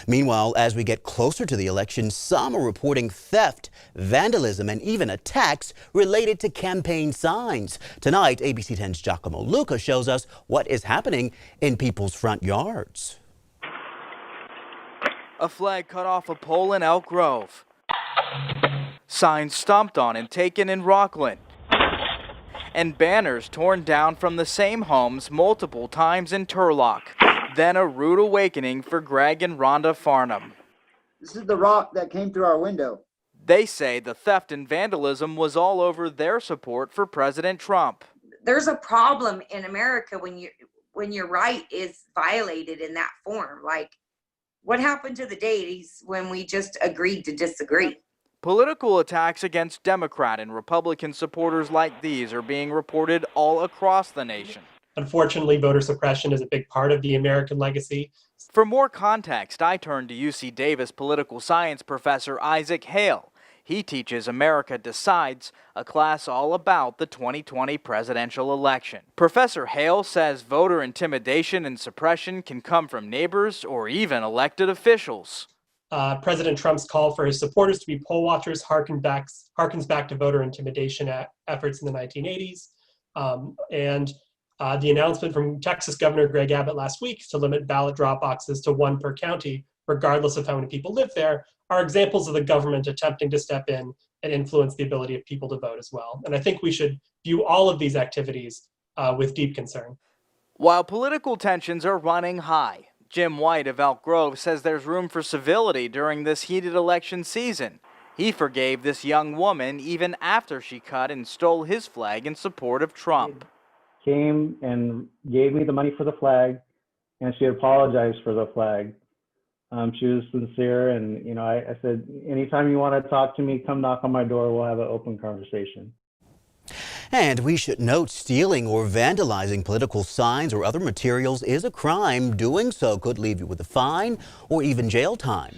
Meanwhile, as we get closer to the election, some are reporting theft, vandalism, and even attacks related to campaign signs. Tonight, ABC 10's Giacomo Luca shows us what is happening in people's front yards. A flag cut off a pole in Elk Grove. Signs stomped on and taken in Rocklin. And banners torn down from the same homes multiple times in Turlock. Then a rude awakening for Greg and Rhonda Farnham. This is the rock that came through our window. They say the theft and vandalism was all over their support for President Trump. There's a problem in America when your right is violated in that form. Like, what happened to the days when we just agreed to disagree? Political attacks against Democrat and Republican supporters like these are being reported all across the nation. Unfortunately, voter suppression is a big part of the American legacy. For more context, I turn to UC Davis political science professor Isaac Hale. He teaches America Decides, a class all about the 2020 presidential election. Professor Hale says voter intimidation and suppression can come from neighbors or even elected officials. President Trump's call for his supporters to be poll watchers harkens back to voter intimidation efforts in the 1980s. The announcement from Texas Governor Greg Abbott last week to limit ballot drop boxes to one per county, regardless of how many people live there, are examples of the government attempting to step in and influence the ability of people to vote as well. And I think we should view all of these activities with deep concern. While political tensions are running high, Jim White of Elk Grove says there's room for civility during this heated election season. He forgave this young woman even after she cut and stole his flag in support of Trump. Came and gave me the money for the flag, and she apologized for the flag. She was sincere, and I said, anytime you want to talk to me, come knock on my door. We'll have an open conversation. And we should note, stealing or vandalizing political signs or other materials is a crime. Doing so could leave you with a fine or even jail time.